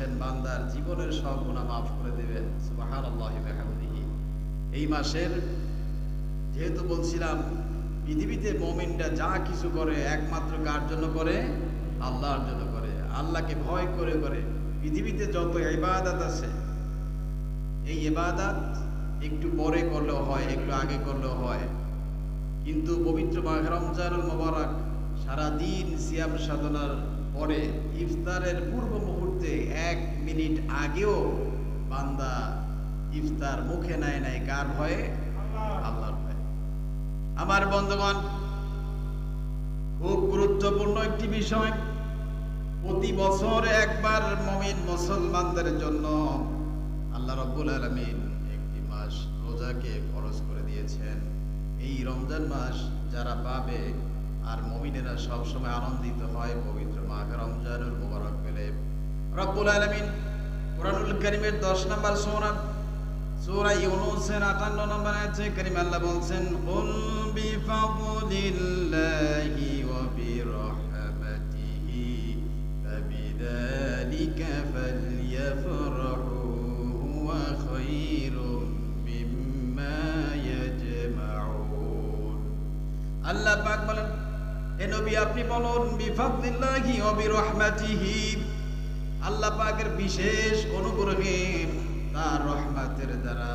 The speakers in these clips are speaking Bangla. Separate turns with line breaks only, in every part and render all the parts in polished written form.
বলেছেন বান্দার জীবনের সব গুনাহ মাফ করে দিবেন। সুবহানাল্লাহি ওয়া বিহামদিহি। এই মাসের যেহেতু বলছিলাম পৃথিবীতে মুমিনরা যা কিছু করে একমাত্র কার জন্য করে? আল্লাহর জন্য করে, আল্লাহকে ভয় করে করে। পৃথিবীতে যত ইবাদত আছে এই ইবাদত একটু পরে করলেও হয়, একটু আগে করলেও হয়, কিন্তু পবিত্র মাহে রমজানুল মুবারক সারাদিন সিয়াম সাধনার পরে ইফতারের পূর্ব মুহূর্তে 1 মিনিট আগেও বান্দা ইফতার মুখে নেয় নাই কার ভয়ে? আল্লাহর ভয়ে। আমার বন্ধুগণ, খুব গুরুত্বপূর্ণ একটি বিষয়, প্রতি বছর একবার মুমিন মুসলমানদের জন্য আল্লাহ রাব্বুল আলামিন একটি মাস রোজাকে ফরজ করে দিয়েছেন। এই রমজান মাস যারা পাবে আর মুমিনেরা সব সময় আনন্দিত হয় পবিত্র মাহে রমজানুল মুবারক পেলে। রব্বুল আলামিন কুরআনুল কারীমের 10 নম্বর সূরা ইউনূসের 58 নম্বর আয়াতে কারীমে আল্লাহ বলছেন, কুল বিফাদলিল্লাহি ওয়া বিরহমাতিহি ফাবিযালিকা ফালইফরাহু হুয়া খায়রুম মিম্মা ইয়াজমাউন। আল্লাহ পাক বলেন, হে নবী আপনি বলুন বিফাদলিল্লাহি ওয়া বিরহমাতিহি, আল্লাহ পাকের বিশেষ অনুগ্রহে তার রহমতের দ্বারা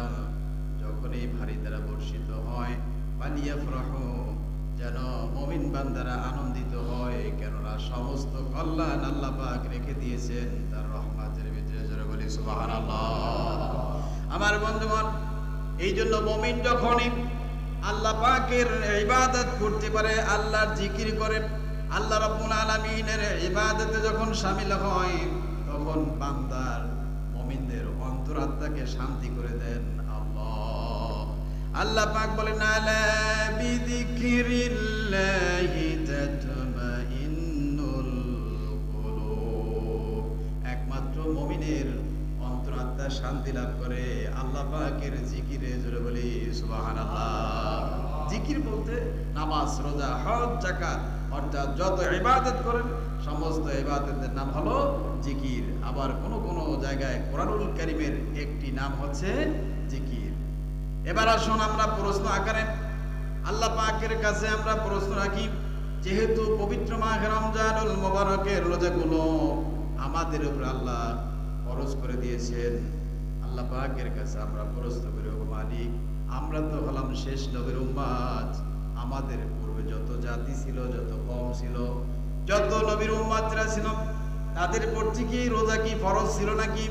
যখন এই ভারী দ্বারা বর্ষিত হয়, ফালিয়াফরাহু, যেন মুমিন বান্দারা আনন্দিত হয়, কেননা সমস্ত কল্যাণ আল্লাহ পাক রেখে দিয়েছেন তার রহমতের ভিতরে। জোরে বলি সুবহানাল্লাহ। আমার বন্ধুগণ, এই জন্য মুমিন যখনই আল্লাহ পাকের ইবাদত করতে পারে, আল্লাহর জিকির করে, আল্লাহ রাব্বুল আলামিনের ইবাদতে যখন শামিল হয়, তখন বান্দার মুমিনদের অন্তরাত্মাকে শান্তি করে দেন আল্লাহ। আল্লাহ পাক বলেন, আলা বিযিকরিল্লাহি তাতমাইন্নুল কুলুব, একমাত্র মুমিনের অন্তরাত্মা শান্তি লাভ করে আল্লাহ পাকের জিকিরে। জোরে বলি সুবহানাল্লাহ। জিকির বলতে নামাজ, রোজা, হজ, যাকাত, অর্থাৎ যত ইবাদত করেন সমস্ত ইবাদতের নাম হলো জিকির। আবার কোন কোন জায়গায় কোরআনুল কারীমের একটি নাম হচ্ছে জিকির। এবার আসুন আমরা প্রশ্ন আকারে আল্লাহ পাকের কাছে আমরা প্রশ্ন রাখি, যেহেতু পবিত্র মাহে রমজানুল মুবারকের রোজাগুলো আমাদের উপর আল্লাহ ফরজ করে দিয়েছেন, আল্লাহ পাকের কাছে আমরা প্রশ্ন করি, ও মালিক, আমরা তো হলাম শেষ নবীর উম্মত, আমাদের পূর্বে যত জাতি ছিল, যত কওম ছিল, যত নবীর উম্মতরা ছিল, তাদের প্রতি কি রোজা কি ফরজ ছিল নাকি?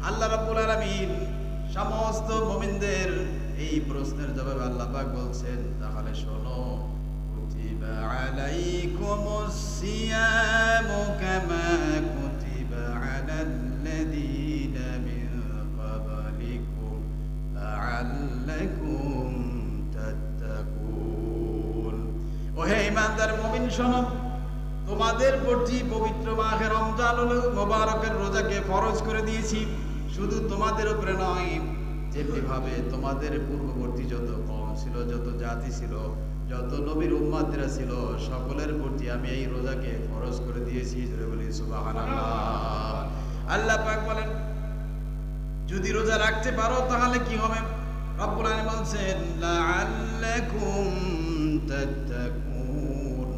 আল্লাহ রাব্বুল আলামিন সমস্ত মুমিনদের এই প্রশ্নের জবাবে আল্লাহ পাক বলছেন, তাহলে শোনো, কুতিবা আলাইকুমুস সিয়ামু কামা কুতিবা আলাল্লাযীনা মিন ক্বাবলিকুম লাআল্লাকুম তাত্তাকুন। ওহে ঈমানদার মুমিন শোনো, তোমাদের প্রতি পবিত্র মাহে রমজানুল মুবারকের রোজাকে ফরজ করে দিয়েছি, শুধু তোমাদের উপরে নয়, যেমনি ভাবে তোমাদের পূর্ববর্তী যত কওম ছিল, যত জাতি ছিল, যত নবীর উম্মতরা ছিল, সকলের প্রতি আমি এই রোজাকে ফরজ করে দিয়েছি। জোরে বলি সুবহানাল্লাহ। আল্লাহ পাক বলেন, যদি রোজা রাখতে পারো তাহলে কি হবে? রব্বুল আলামিন বলছেন, লাআল্লাকুম তাত্তাকুন,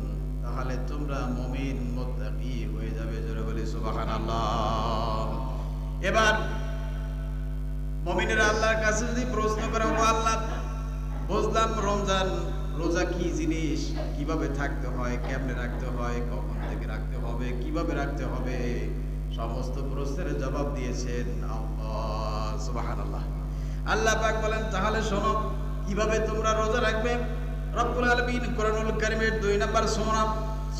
তাহলে তোমরা মুমিন মুত্তাকি হয়ে যাবে। জোরে বলি সুবহানাল্লাহ। এবার মুমিনেরা আল্লাহর কাছে যদি প্রশ্ন করে, ও আল্লাহ, বুঝলাম রমজান রোজা কি জিনিস, কিভাবে থাকতে হয়, কেমনে রাখতে হয়, কখন থেকে রাখতে হবে, কিভাবে রাখতে হবে, সমস্ত প্রশ্নের জবাব দিয়েছেন আল্লাহ। সুবহানাল্লাহ। আল্লাহ পাক বলেন, তাহলে শোনো কিভাবে তোমরা রোজা রাখবে। রব্বুল আলামিন কোরআনুল কারীমের 2 নম্বর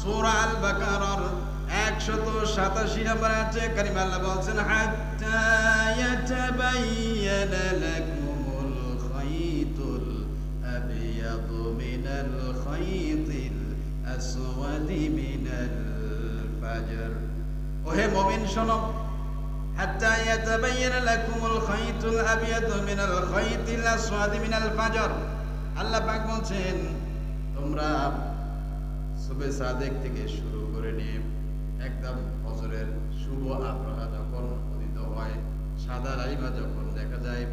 সূরা আল বাকারার 187 নম্বর আয়াতে কারীমে আল্লাহ বলছেন, হাত্তা ইয়াতাবায়্যানা লাকুমুল খায়তুল আবয়াদু মিনাল খায়তিল আসওয়াদি মিনাল ফাজর। ওহে মুমিন শোনো, হাত্তা ইয়াতাবায়্যানা লাকুমুল খায়তুল আবয়াদু মিনাল খায়তিল আসওয়াদি মিনাল ফাজর। আল্লাহ পাক বলছেন, তোমরা সুবে সাদেক থেকে শুরু করে নিয়ে একদম ফজরের শুভ আবরাহা যখন উদিত সাদা লাইমা যখন দেখা যায়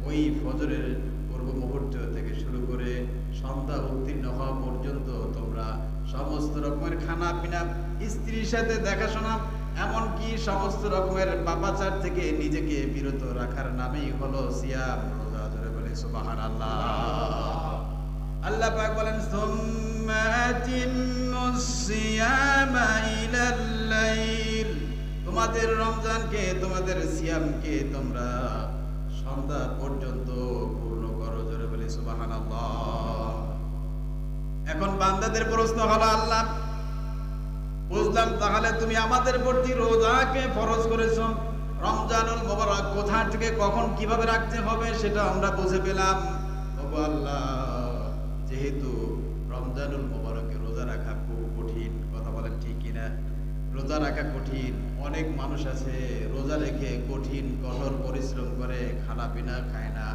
ওই ফজরের পূর্ব মুহূর্ত থেকে শুরু করে সন্ধ্যা উত্তীর্ণ হওয়া পর্যন্ত তোমরা সমস্ত রকমের খানা পিনা, স্ত্রীর সাথে দেখাশোনা, এমনকি সমস্ত রকমের পাপাচার থেকে নিজেকে বিরত রাখার নামেই হলো সিয়াম, রোজা। ধরে বলে সুবহানাল্লাহ। আল্লাহ পাক বলেন সুম্মা আতিম্মুস সিয়ামা ইলাল লাইল, তোমাদের রমজানকে, তোমাদের সিয়ামকে তোমরা সন্ধ্যা পর্যন্ত পূর্ণ করো। জোরে বলি সুবহানাল্লাহ। এখন বান্দাদের প্রশ্ন হলো, আল্লাহ বুঝলাম তাহলে তুমি আমাদের প্রতি রোজাকে ফরজ করেছো, রমজানুল মুবারক কোথা থেকে কখন কিভাবে রাখতে হবে সেটা আমরা বুঝে পেলাম। ওগো আল্লাহ, যেহেতু রমজানুল মুবারকে রোজা রাখা খুব কঠিন, কথা বলেন ঠিক কিনা? রোজা রাখা কঠিন। অনেক মানুষ আছে রোজা রেখে কঠিন কঠোর পরিশ্রম করে, খানা পিনা খায় না।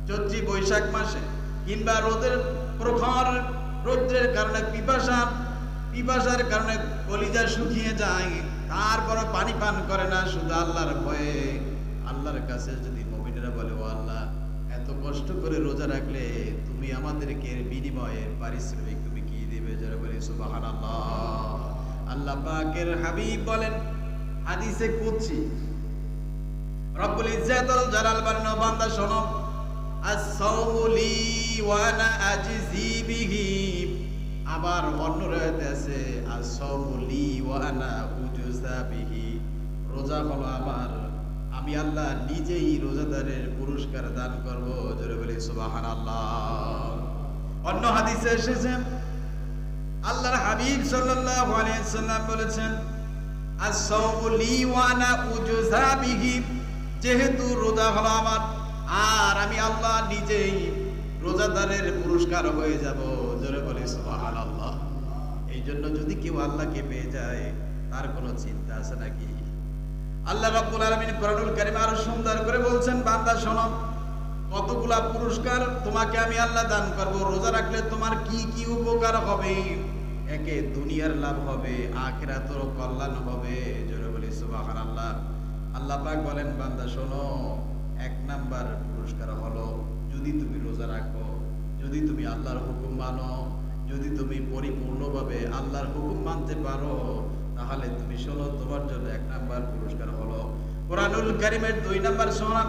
চৈত্র বৈশাখ মাসে কিংবা রোদের প্রখর রৌদ্রের কারণে পিপাসার কারণে কলিজা শুকিয়ে যায়, তারপরে পানি পান করে না, শুধু আল্লাহর ভয়ে। আল্লাহর কাছে যদি মুমিনেরা বলে, ও আল্লাহ, এত কষ্ট করে রোজা রাখলে তুমি আমাদেরকে বিনিময়ে পারিশ্রমিক তুমি কি দিবে? যারা বলে সুবহানাল্লাহ। আল্লাহ পাকের হাবিব বলেন হাদিসে কুদসি, রব্বুল ইজ্জাতুল জালাল বলেন, বান্দা শোনো, আস-সাওমু লি ওয়া আনা আজজি বিহি। আবার অন্য রাতে আছে আস-সাওমু লি ওয়া আনা উজজা বিহি, রোজা হলো আমার, আমি আল্লাহ নিজেই রোজাদারের পুরস্কার দান করব। জোরে বলি সুবহানাল্লাহ। অন্য হাদিসে এসেছে আল্লাহর হাবিব সাল্লাল্লাহু আলাইহি সাল্লাম বলেছেন, আস-সাওমু লি ওয়া আনা উজজা বিহি, যেহেতু রোজা হলো আমার আর আমি আল্লাহ নিজেই রোজাদারের পুরস্কার হয়ে যাব। জোরে বলি সুবহানাল্লাহ। এই জন্য যদি কেউ আল্লাহকে পেয়ে যায় তার কোনো চিন্তা আছে নাকি? আল্লাহ রাব্বুল আলামিন কোরআনুল কারীমে আরো সুন্দর করে বলছেন, বান্দা শোনো, কতগুলা পুরস্কার তোমাকে আমি আল্লাহ দান করব। রোজা রাখলে তোমার কি কি উপকার হবে? একে দুনিয়ার লাভ হবে, আখিরাতেরও কল্যাণ হবে। জোরে বলি সুবহানাল্লাহ। আল্লাহ পাক বলেন, বান্দা শোনো, এক নাম্বার পুরস্কার হলো যদি তুমি রোজা রাখো, যদি তুমি আল্লাহর হুকুম মানো, যদি তুমি পরিপূর্ণভাবে আল্লাহর হুকুম মানতে পারো, তাহলে তুমি শোনো, তোমার জন্য এক নাম্বার পুরস্কার হলো কোরআনুল কারীমের 2 নাম্বার সূরা,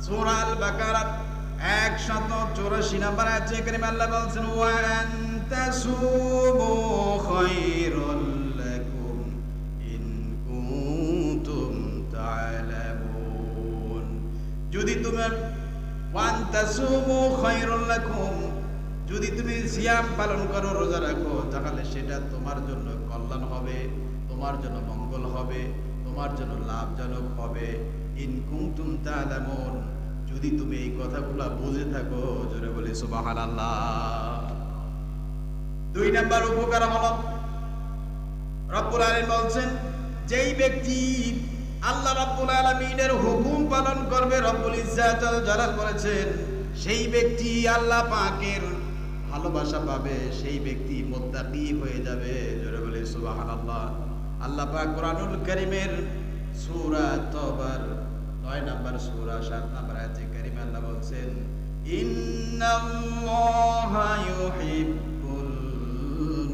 সূরা আল বাকারা 184 নাম্বার আয়াতে কারীমে আল্লাহ বলছেন, ওয়া আনতাসুমু খায়রুল লাকুম ইন কুনতুম তা'লামুন। যদি তুমি ওয়া আনতাসুমু খায়রুল লাকুম, যদি তুমি সিয়াম পালন করো, রোজা রাখো, তাহলে সেটা তোমার জন্য কল্যাণ হবে, তোমার জন্য মঙ্গল হবে, তোমার জন্য লাভজনক হবে। ইন কুনতুম তা'লামুন, যদি তুমি এই কথাগুলো বুঝে থাকো। জোরে বলি সুবহানাল্লাহ। 2 নাম্বার উপকার হলো, রব্বুল আলামিন বলছেন, যেই ব্যক্তি আল্লাহ রাব্বুল আলামিনের হুকুম পালন করবে, রব্বুল ইজ্জাতুল জালাল বলেছেন, সেই ব্যক্তি আল্লাহ পাকের ভালোবাসা পাবে, সেই ব্যক্তি মুত্তাকি হয়ে যাবে। জোরে বলি সুবহানাল্লাহ। আল্লাহ পাক কোরআনুল কারীমের সূরা তওবার 9 নাম্বার সূরা 7 নাম্বার আয়াতে কারীমে আল্লাহ বলছেন, ইন্নাল্লাহা ইউহিব্বুল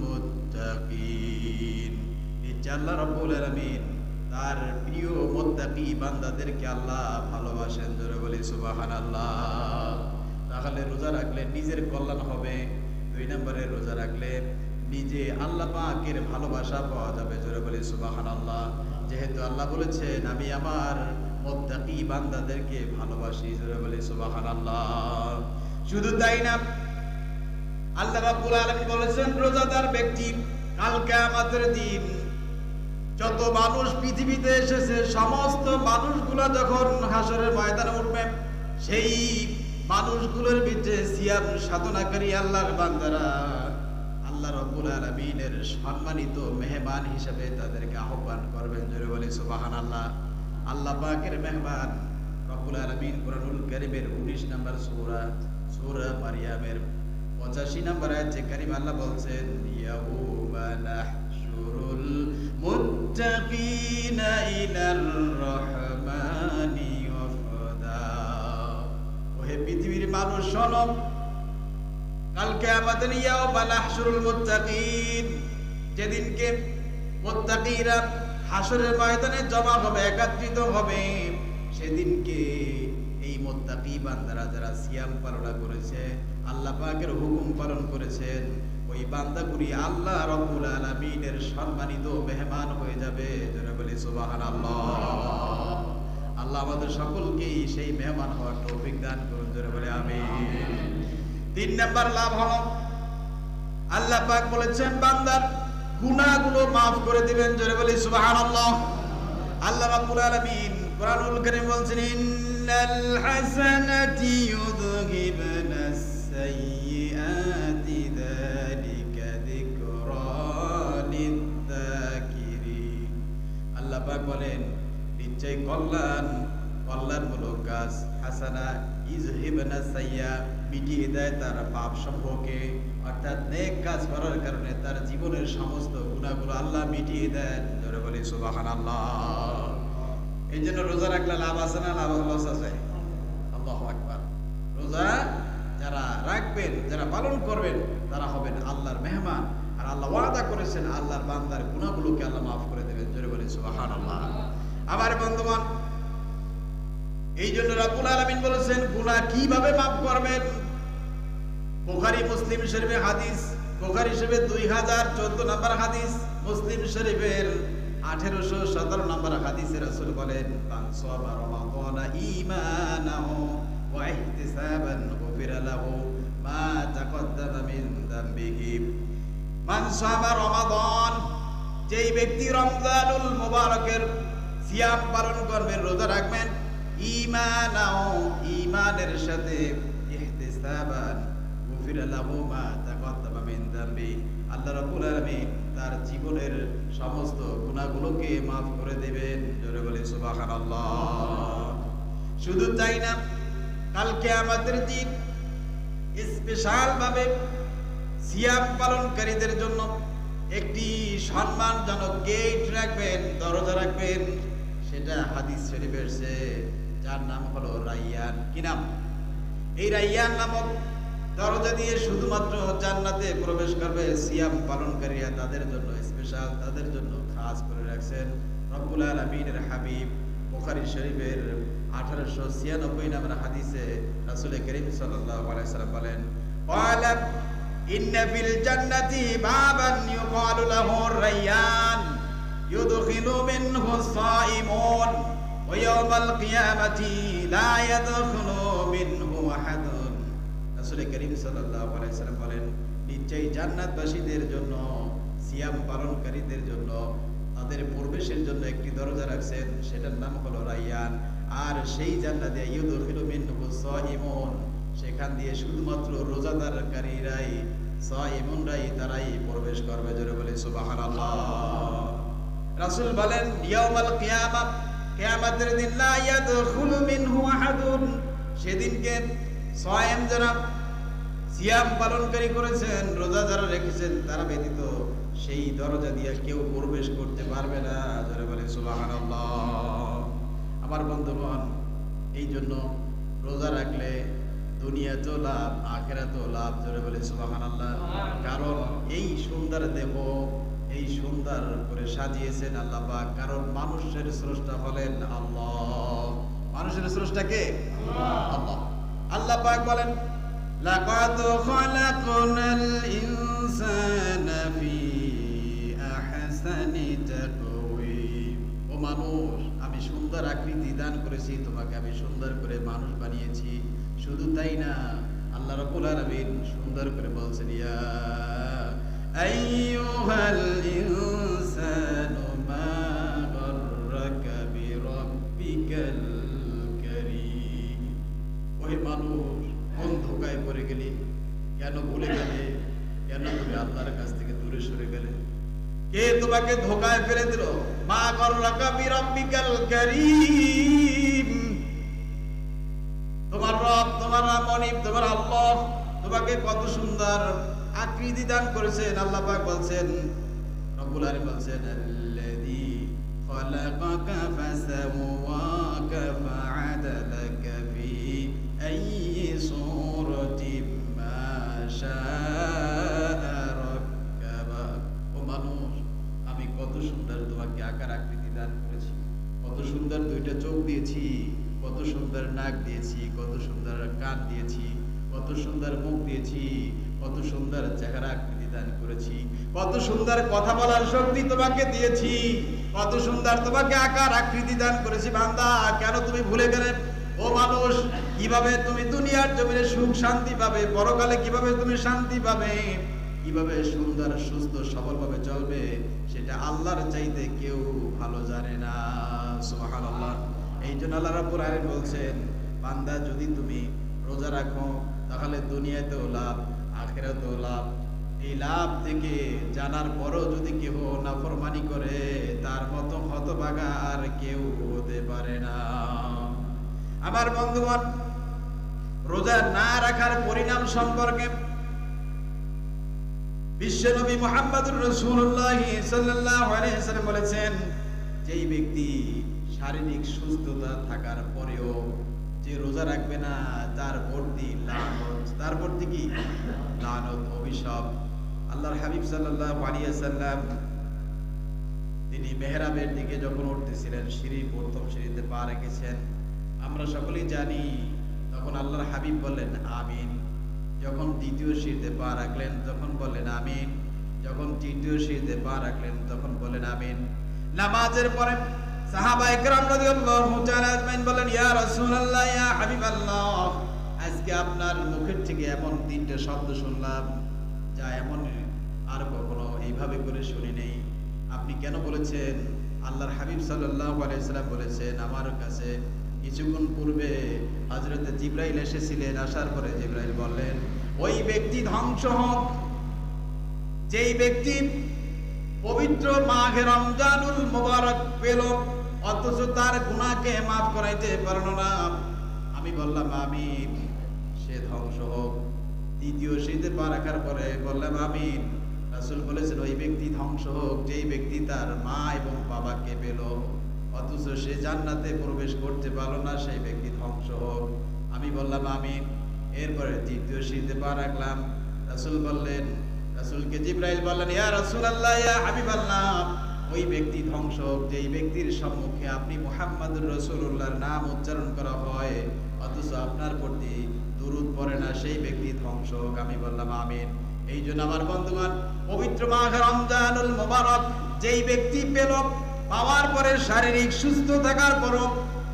মুত্তাকিন। আল্লাহ রাব্বুল আলামিন তার প্রিয় মুত্তাকি বান্দাদেরকে আল্লাহ ভালোবাসেন। জোরে বলি সুবহানাল্লাহ। তাহলে রোজা রাখলে নিজের কল্যাণ হবে। 2 নম্বরে রোজা রাখলে নিজে আল্লাহ পাকের ভালোবাসা পাওয়া যাবে। জোরে বলি সুবহানাল্লাহ। যেহেতু আল্লাহ বলেছেন, আমি আমার মুত্তাকি বান্দাদেরকে ভালোবাসি। জোরে বলি সুবহানাল্লাহ। শুধু তাই না, আল্লাহ রাব্বুল আলামিন বলেছেন, রোজাদার ব্যক্তি কাল কিয়ামতের দিন যত মানুষ পৃথিবীতে এসেছে, সমস্ত মানুষগুলো যখন হাসরের ময়দানে উঠবে, সেই মানুষগুলোর ভিতরে সিয়াম সাধনাকারী আল্লাহর বান্দারা আল্লাহ রাব্বুল আলামিনের সম্মানিত মেহমান হিসেবে তাদেরকে আহ্বান করবেন। জোরে বলি সুবহানাল্লাহ। আল্লাহ পাকের মেহমান রব্বুল আলামিন কোরআনুল কারীমের 19 নম্বর সূরা, সূরা মারইয়ামের 85 নম্বর আয়াতে কারীমে আল্লাহ বলছেন, ইয়াউমা নাহশুরুল মুত্তাকিনা ইলার রাহমানি ওয়াফ মানুষ শোনো, কাল কিয়ামতের ইয়াউমা নাহশুরুল মুত্তাকিন, যেদিনকে মুত্তাকিরা হাসরের ময়দানে জমা হবে, একত্রিত হবে, সেদিনকে এই মুত্তাকি বান্দারা যারা সিয়াম পালন করেছে, আল্লাহ পাকের হুকুম পালন করেছেন, ওই বান্দাগুলি আল্লাহ রাব্বুল আলামিনের সম্মানিত মেহমান হয়ে যাবে। যারা বলে সুবহানাল্লাহ। আল্লাহ আমাদের সকলকেই সেই মেহমান হওয়ার তৌফিক দান করুন। যারা বলে আমিন। 3 নাম্বার লাভ হলো, আল্লাহ পাক বলেছেন বান্দার গুনাহগুলো maaf করে দিবেন। যারা বলে সুবহানাল্লাহ। আল্লাহ রাব্বুল আলামিন কোরআনুল কারীম বলছেন, ইন্নাল হাসানাতি ইউযহিবনাস সাইয়্যাতি যালিকা যিকরা লিয-যাকিরিন। আল্লাহ পাক বলেন নিশ্চয় কল্যাণমূলক কাজ হাসানা ইযহিবনাস সাইয়্যা মিটিয়ে দেয় তার পাপ সমূহকে, অর্থাৎ নেক কাজ করার কারণে তার জীবনের সমস্ত গুনাহগুলো আল্লাহ মিটিয়ে দেন। জোরে বলি সুবহানাল্লাহ। এই জন্য রোজা রাখলে লাভ আছে না লাভ লস আছে? আল্লাহু আকবার। রোজা যারা রাখবেন, যারা পালন করবেন, তারা হবেন আল্লাহর মেহমান। আর আল্লাহ ওয়াদা করেছেন আল্লাহর বান্দার গুনাহগুলোকে আল্লাহ মাফ করে দেবেন। জোরে বলি সুবহানাল্লাহ। আমার বন্ধুগণ, এই জন্য রাব্বুল আলামিন বলেছেন গুনাহ কিভাবে মাফ করবেন। বুখারী মুসলিম শরীফের হাদিস, বুখারী শরীফের 2014 নম্বর হাদিস, মুসলিম শরীফের 1817 নম্বর হাদিসে রাসূল বলেন, মান সামা রমাদানা ঈমানাহু ওয়া ইহতিসাবান গুফিরা লাহু মা তাকদ্দামা মিন যামবিহি। মান সামা রমাদান, যেই ব্যক্তি রমজানুল মুবারকের সিয়াম পালন করবেন, রোজা রাখবেন, ঈমানাহু, ঈমানের সাথে, ইহতিসাবান গুফিরা লাহু মা তাকদ্দামা মিন যামবি, আল্লাহ রাব্বুল আলামিন তার জীবনের সমস্ত গুনাহগুলোকে maaf করে দেবেন। জোরে বলি সুবহানাল্লাহ। শুধু তাই না, কাল কিয়ামতের দিন স্পেশাল ভাবে সিয়াম পালনকারীদের জন্য একটি সম্মানজনক গেট রাখবেন, দরজা রাখবেন। সেটা হাদিস শরীফে এসেছে, যার নাম হলো রাইয়ান। কি নাম? এই রাইয়ান নামক দরজা দিয়ে শুধুমাত্র জান্নাতে প্রবেশ করবে সিয়াম পালনকারীরা। তাদের জন্য স্পেশাল, তাদের জন্য খাস করে রাখছেন রব্বুল আলামিনের হাবিব। বুখারী শরীফের 1896 নম্বর হাদিসে রাসূল করিম সাল্লাল্লাহু আলাইহি ওয়াসাল্লাম বলেন, ক্বালা ইন্না ফিল জান্নাতি বাবান ইউকালু লাহু রাইয়ান ইউদখিলু মিনহু আস-সাইমুন ওয়া ইয়াওমাল কিয়ামাতি লা ইয়াদখুলু মিনহু আহাদুন। রাসূল করিম সাল্লাল্লাহু আলাইহি ওয়াসাল্লাম বলেন, নিশ্চয়ই জান্নাতবাসীদের জন্য, সিয়াম পালনকারীদের জন্য, তাদের প্রবেশের জন্য একটি দরজা রাখছেন, সেটার নাম হলো রাইয়ান। আর সেই জান্নাতে ইউদখিলু মিনহু আস-সাইমুন, সেখান দিয়ে শুধুমাত্র রোজাদারকারীরাই, সাইমুনরাই, তারাই প্রবেশ করবে। জোরে বলি সুবহানাল্লাহ। রাসূল বলেন, ইয়াউমাল কিয়ামা, কিয়ামতের দিন, লা ইয়াদখুলু মিনহু আহাদুন, সেদিনকে সায়েম যারা সিয়াম পালনকারী করেছেন, রোজা যারা রেখেছেন, তারা ব্যতীত সেই দরজা দিয়ে কেউ প্রবেশ করতে পারবে না। যারা বলে সুবহানাল্লাহ। আমার বন্ধুগণ, এই জন্য রোজা রাখলে দুনিয়াতেও লাভ, আখিরাতেও লাভ। যারা বলে সুবহানাল্লাহ। কারণ এই সুন্দর দেহ, এই সুন্দর করে সাজিয়েছেন আল্লাহ পাক, কারণ মানুষের স্রষ্টা হলেন আল্লাহ। মানুষের স্রষ্টা কে? আল্লাহ। আল্লাহ পাক বলেন, লাকাদ খালাকনাল ইনসানা ফি আহসানি তাকওয়িম। ও মানুষ, আমি সুন্দর আকৃতি দান করেছি তোমাকে, আমি সুন্দর করে মানুষ বানিয়েছি। শুধু তাই না, আল্লাহ রাব্বুল আলামিন সুন্দর করে বলছেন, ইয়া আইয়ুহাল ইনসানু মা গাররাকা বিরাব্বিকাল কারীম। ওহে মানুষ, কোন ধোঁকায় পড়ে গেলি? কেন ভুলে গেলে? কেন তুমি আল্লাহর কাছ থেকে দূরে সরে গেলে? কে তোমাকে ধোঁকায় ফেলে দিল? মা গাররাকা বিরাব্বিকাল কারীম। তোমার রব, তোমার মনিব, তোমার আল্লাহ তোমাকে কত সুন্দর আকৃতি দান করেছেন। আল্লাহ পাক বলছেন, রব্বুল আলামিন বলছেন, আল্লাযী খালাকাকা ফাসাওয়াকা ফাআদালাকা ফি আইয়ি সুন্দর দুইটা চোখ দিয়েছি, কত সুন্দর নাক দিয়েছি, কত সুন্দর কান দিয়েছি, কত সুন্দর মুখ দিয়েছি, কত সুন্দর চেহারা আকৃতি দান করেছি, কত সুন্দর কথা বলার শক্তি তোমাকে দিয়েছি, কত সুন্দর তোমাকে আকার আকৃতি দান করেছি। বান্দা, কেন তুমি ভুলে গেলে? ও মানুষ, কিভাবে তুমি দুনিয়ার জমিনে সুখ শান্তি পাবে, পরকালে কিভাবে তুমি শান্তি পাবে, কিভাবে সুন্দর সুস্থ সবল ভাবে চলবে, সেটা আল্লাহর চাইতে কেউ ভালো জানে না। সুবহানাল্লাহ। এই জন্য আল্লাহ রাব্বুল আলামিন বলছেন, বান্দা যদি তুমি রোজা রাখো তাহলে দুনিয়াতেও লাভ, আখিরাতেও লাভ। এই লাভ থেকে জানার পরও যদি কেউ নাফরমানি করে, তার মতো হতভাগা আর কেউ হতে পারে না। আমার বন্ধুগণ, রোজা না রাখার পরিণাম সম্পর্কে বিশ্বনবী মুহাম্মদুর রাসূলুল্লাহ সাল্লাল্লাহু আলাইহি ওয়াসাল্লাম বলেছেন, যেই ব্যক্তি শারীরিক সুস্থতা থাকার পরেও যে রোজা রাখবে না, তার প্রতি লানত, তার প্রতি কি লানত, অভিশাপ। আল্লাহর হাবিব সাল্লাল্লাহু আলাইহি ওয়াসাল্লাম তিনি মেহরাবের দিকে যখন উঠতেছিলেন, প্রথম সিঁড়িতে পা রেখেছেন, আমরা সকলেই জানি। তখন আল্লাহর হাবিব বললেন আমিন। যখন দ্বিতীয় সিঁড়িতে পা রাখলেন তখন বললেন আমিন। যখন তৃতীয় সিঁড়িতে পা রাখলেন তখন বললেন আমিন। নামাজের পরে সাহাবায়ে কেরাম রাদিয়াল্লাহু তাআলা আজমাইন বললেন, ইয়া রাসূলুল্লাহ, ইয়া হাবিবাল্লাহ, আজকে আপনার মুখের থেকে এমন তিনটে শব্দ শুনলাম যা এমন আর কখনো এইভাবে করে শুনি নেই। আপনি কেন বলেছেন? আল্লাহর হাবিব সাল্লাল্লাহু আলাইহি ওয়াসাল্লাম বলেছেন, আমার কাছে কিছুক্ষণ পূর্বে হযরত জিবরাইল এসেছিলেন। আসার পরে জিবরাইল বললেন, ওই ব্যক্তি ধ্বংস হোক যেই ব্যক্তি পবিত্র মাহে রমজানুল মুবারক পেল অথচ তার গুনাহকে মাফ করাইতে পারল না। আমি বললাম আমিন। সে ধ্বংস হোক। দ্বিতীয় সিঁড়িতে পা রাখার পরে বললাম আমিন। রাসূল বলেছেন, ওই ব্যক্তি ধ্বংস হোক যেই ব্যক্তি তার মা এবং বাবাকে পেল অথচ সে জান্নাতে প্রবেশ করতে পারল না, সেই ব্যক্তি ধ্বংস হোক। আমি বললাম আমিন। এরপরে তৃতীয় সিঁড়িতে পা রাখলাম। রাসূল বললেন, রাসূলকে জিবরাইল বললেন, ইয়া রাসূলুল্লাহ, ইয়া হাবিবাল্লাহ, ওই ব্যক্তি ধ্বংস হোক যেই ব্যক্তির সম্মুখে আপনি মুহাম্মদুর রাসূলুল্লাহর নাম উচ্চারণ করা হয় অথচ আপনার প্রতি দুরূদ পড়ে না, সেই ব্যক্তি ধ্বংস হোক। আমি বললাম আমিন। এই জন্য আমার বন্ধুগণ, পবিত্র মাহে রমজানুল মুবারক যেই ব্যক্তি পেল, পাওয়ার পরে শারীরিক সুস্থ থাকার পরও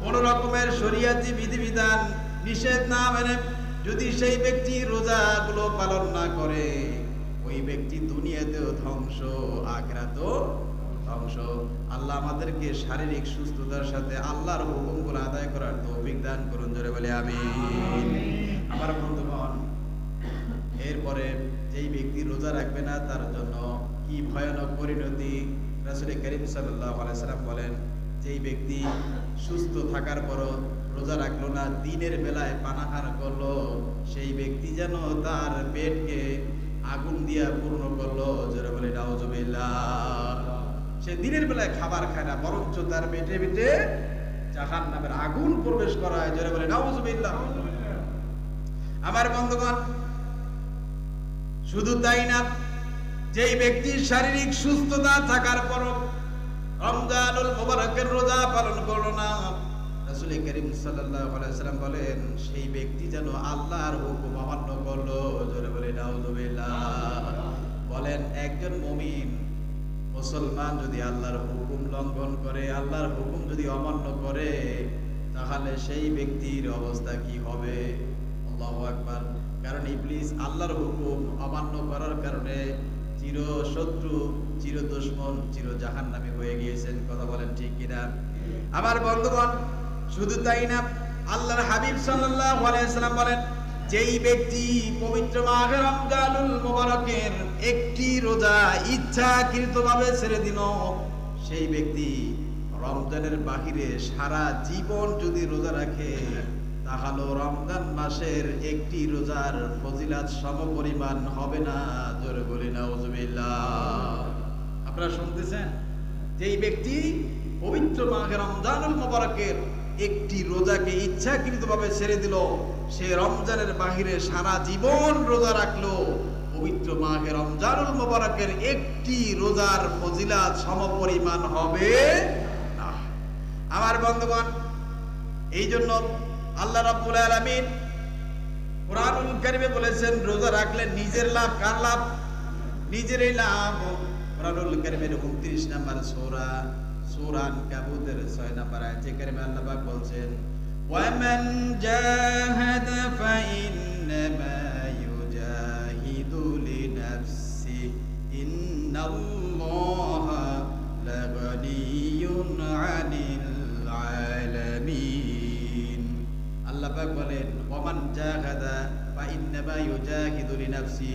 কোন রকমের শরীয়তি বিধিবিধান নিষেধ না মেনে যদি সেই ব্যক্তি রোজাগুলো পালন না করে, ওই ব্যক্তি দুনিয়াতেও ধ্বংস, আখিরাতেও ধ্বংস। আল্লাহ আমাদেরকে শারীরিক সুস্থতার সাথে আল্লাহর হুকুমগুলো আদায় করার তৌফিক দান করুন, জোরে বলে আমিন। আমার বন্ধুগণ, এরপরে যেই ব্যক্তি রোজা রাখবে না তার জন্য কি ভয়ানক পরিণতি। রাসূল করিম সাল্লাল্লাহু আলাইহি ওয়াসাল্লাম বলেন, যেই ব্যক্তি সুস্থ থাকার পরও রোজা রাখলো না, দিনের বেলায় পানাহার করলো, সেই ব্যক্তি যেন তার পেটকে আগুন দিয়া পূর্ণ করলো, যারা বলে নাউজুবিল্লাহ। সে দিনের বেলায় খাবার খায় না, বরঞ্চ তার পেটে পেটে জাহান্নামের আগুন প্রবেশ করায়, যারা বলে নাউজুবিল্লাহ। আমার বন্ধুগণ, শুধু তাই না, যেই ব্যক্তির শারীরিক সুস্থতা থাকার পরও রমজানুল মুবারকের রোজা পালন করলো না, রাসূল করিম সাল্লাল্লাহু আলাইহি ওয়াসাল্লাম বলেন, সেই ব্যক্তি যেন আল্লাহর হুকুম অমান্য করলো, জোরে বলে নাউজুবিল্লাহ। বলেন, একজন মুমিন মুসলমান যদি আল্লাহর হুকুম লঙ্ঘন করে, আল্লাহর হুকুম যদি অমান্য করে, তাহলে সেই ব্যক্তির অবস্থা কি হবে? আল্লাহু আকবার। কারণ ইবলিস আল্লাহর হুকুম অমান্য করার কারণে চির শত্রু, চির দুশমন, চির জাহান্নামী হয়ে গিয়েছেন। কথা বলেন ঠিক কিনা? আমার বন্ধুগণ, শুধু তাই না, আল্লাহর হাবিব সাল্লাল্লাহু আলাইহি ওয়াসাল্লাম বলেন, যেই ব্যক্তি পবিত্র মাহে রমজানুল মুবারকের একটি রোজা ইচ্ছাকৃতভাবে ছেড়ে দিল, সেই ব্যক্তি রমজানের বাহিরে সারা জীবন যদি রোজা রাখে, তাহলে রমজান মাসের একটি রোজার ফজিলাত সমপরিমাণ হবে না, জোরে বলি নাউজুবিল্লাহ। আপনারা শুনতেছেন? যেই ব্যক্তি পবিত্র মাহে রমজানুল মুবারকের একটি রোজাকে ইচ্ছাকৃতভাবে ছেড়ে দিল, সে রমজানের বাহিরে সারা জীবন রোজা রাখলো, পবিত্র মাহে রমজানুল মুবারকের একটি রোজার ফজিলাত সমপরিমাণ হবে না। আমার বন্ধুগণ, এই জন্য আল্লাহ রাব্বুল আলামিন কুরআনুল কারীমে বলেছেন রোজা রাখলে নিজের লাভ, কার লাভ? নিজেরই লাভ। কুরআনুল কারীমের 29 নম্বর সূরা সূরা আনকাবুতের 6 নম্বর আয়াতে কারীমে আল্লাহ পাক বলছেন, ওয়ামান জাহাদা ফাইন্নামা ইউজাহিদু লিনাফসি ইন্নাল্লাহা লাগানিয়ুন আনিল আলামিন। আল্লাহ পাক বলেন, ওয়ামান জাহাদা ফাইন্নামা ইউজাহিদু লিনাফসি,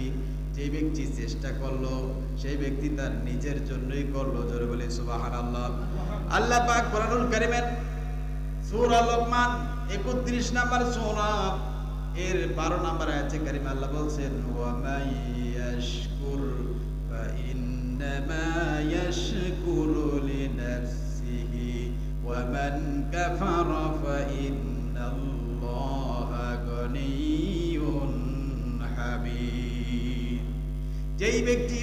যে ব্যক্তি চেষ্টা করলো সেই ব্যক্তি তার নিজের জন্যই করলো। জোরে বলে সুবহানাল্লাহ। আল্লাহ পাক কুরআনুল কারীমের সূরা লোকমান 31 নম্বর সূরা এর 12 নম্বর আয়াতে কারীমে আল্লাহ বলছেন, ওয়া মাইয়াশকুর ফাইন্নামা ইয়াশকুরু লিনাফসিহি ওয়া মান কাফারা ফাইন্নাল্লাহা গানিয়্যুন হামিদ। যেই ব্যক্তি